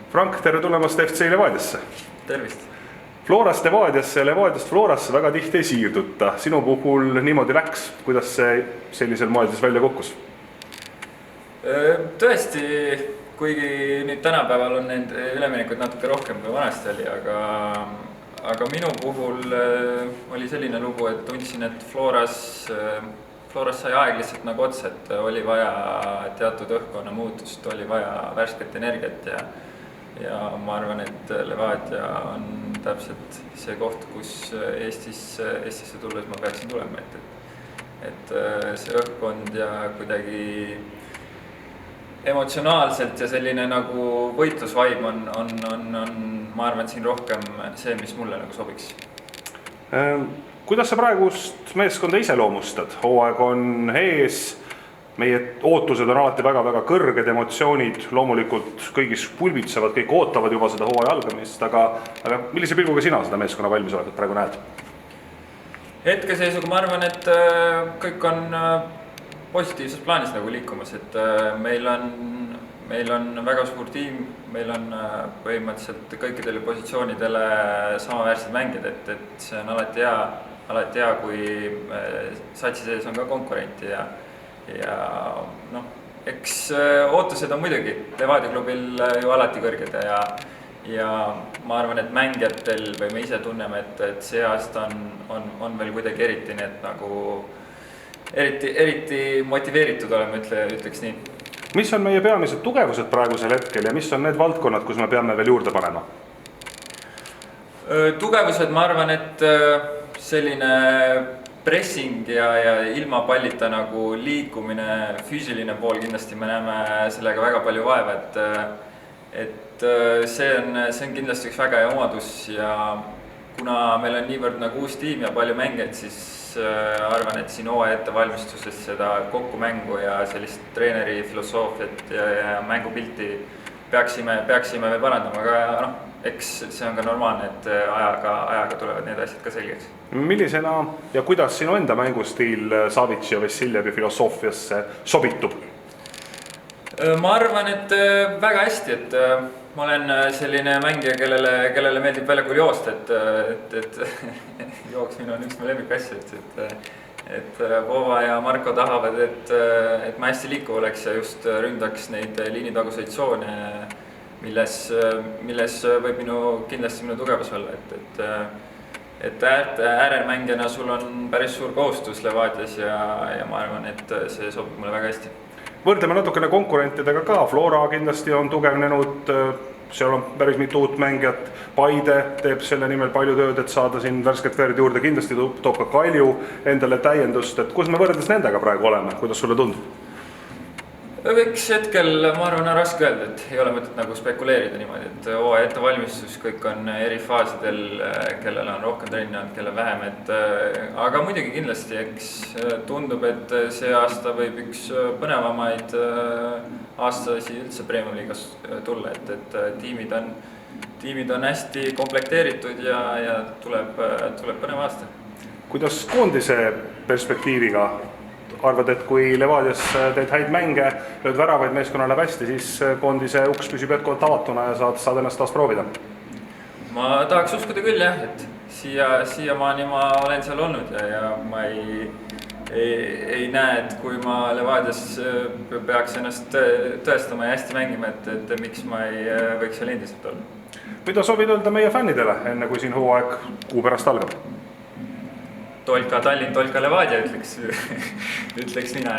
Frank, tere tulemast FC Levadiasse. Tervist. Florast Levadiasse ja Levadiast Florasse väga tihti ei siirduta. Sinu puhul niimoodi läks. Kuidas see sellisel moel siis välja kukkus? Tõesti, kuigi nüüd tänapäeval on need üleminekud natuke rohkem kui vanasti oli, aga minu puhul oli selline lugu, et tundsin, et Floras sai aeg lihtsalt nagu otsa, et oli vaja teatud õhkkonna muutust, oli vaja värsket energiat ja ma arvan, et Levadia on täpselt see koht, kus Eestisse tulles ma peaksin tulema, et see õhkkond ja kuidagi emotsionaalselt ja selline nagu võitlusvaim on, ma arvan, siin rohkem see, mis mulle nagu sobiks. Kuidas sa praegust meeskonda iseloomustad? Hooaeg on ees, meie ootused on alati väga-väga kõrged, emotsioonid loomulikult kõigis pulbitsevad, kõik ootavad juba seda hooaja algamist, aga millise pilguga sina seda meeskonna valmisolekut praegu näed? Hetkeseisuga ma arvan, et kõik on positiivses plaanis nagu liikumas, et meil on väga suur tiim, meil on põhimõtteliselt kõikidele positsioonidele samaväärsed mängijad, et see on alati hea, kui satsi sees on ka konkurenti ja eks ootused on muidugi Levadia klubil ju alati kõrged ja ma arvan, et mängijatel või me ise tunneme, et see aasta on veel kuidagi eriti need nagu eriti motiveeritud olema, ütleks nii. Mis on meie peamised tugevused praegusel hetkel ja mis on need valdkonnad, kus me peame veel juurde panema? Tugevused, ma arvan, et selline pressing ja ilma pallita nagu liikumine, füüsiline pool kindlasti me näeme sellega väga palju vaeva, et see on kindlasti üks väga hea omadus ja kuna meil on niivõrd nagu uus tiim ja palju mängijaid, siis arvan, et siin hooaja ettevalmistuses seda kokkumängu ja sellist treeneri filosoofiat ja mängupilti peaksime veel parandama, aga eks see on ka normaalne, et ajaga tulevad need asjad ka selgeks. Millisena ja kuidas sinu enda mängustiil Savitsi ja Vassiljevi filosoofiasse sobitub? Ma arvan, et väga hästi, et ma olen selline mängija, kellele meeldib väljakul joosta, et jooksmine on üks mu lemmikasju, et Vova ja Marko tahavad, et ma hästi liikuv oleks ja just ründaks neid liinitaguseid tsoone, milles võib kindlasti minu tugevus olla, et äärelmängijana sul on päris suur kohustus Levadias ja ma arvan, et see sobib mulle väga hästi. Võrdleme natukene konkurentidega ka, Flora kindlasti on tugevnenud, seal on päris mitu uut mängijat, Paide teeb selle nimel palju tööd, et saada siin värsket verd juurde, kindlasti toob ka Kalju endale täiendust, et kus me võrdes nendega praegu oleme, kuidas sulle tundub? Eks hetkel, ma arvan, on raske öelda, et ei ole mõtet nagu spekuleerida niimoodi, et hooaja ettevalmistus kõik on eri faasidel, kellel on rohkem trenni olnud, kellel vähem, aga muidugi kindlasti, eks tundub, et see aasta võib üks põnevamaid aastasi üldse Premium liigas tulla, et tiimid on hästi komplekteeritud ja tuleb põnev aasta. Kuidas koondise perspektiiviga arvad, et kui Levadias teed häid mänge, lööd väravaid, meeskonna läheb hästi, siis koondise uks püsib jätkuvalt avatuna ja saad ennast taas proovida? Ma tahaks uskuda küll jah, et siiamaani ma olen seal olnud ja ma ei näe, et kui ma Levadias peaks ennast tõestama ja hästi mängima, et miks ma ei võiks seal endiselt olla. Mida soovid öelda meie fännidele, enne kui siin hooaeg kuu pärast algab? Tolka Tallinn, Tolka Levadia ütleks mina,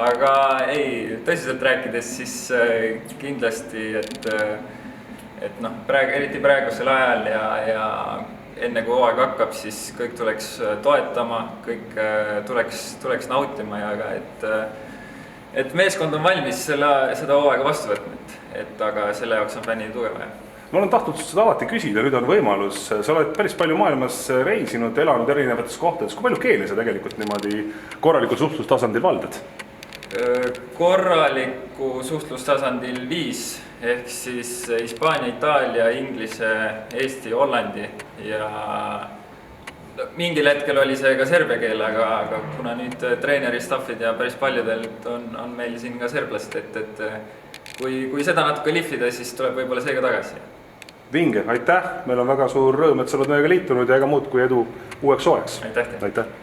aga ei, tõsiselt rääkides siis kindlasti, et eriti praegusel ajal ja enne kui hooaeg hakkab, siis kõik tuleks toetama, kõik tuleks nautima ja et meeskond on valmis seda hooaega vastu võtma, aga selle jaoks on fännid tugev vaja. Ma olen tahtnud seda alati küsida, nüüd on võimalus, sa oled päris palju maailmas reisinud, elanud erinevates kohtades, kui palju keeli sa tegelikult niimoodi korralikul suhtlustasandil valdad? Korraliku suhtlustasandil 5, ehk siis Hispaania, Itaalia, Inglise, Eesti, Hollandi ja mingil hetkel oli see ka serbia keel, aga kuna nüüd treeneri staffid ja päris paljudel on meil siin ka serblased, et kui seda natuke lihvida, siis tuleb võib-olla see ka tagasi. Vinge, aitäh, meil on väga suur rõõm, et sa oled meiega liitunud ja ega muud kui edu uueks hooajaks. Aitäh! Aitäh!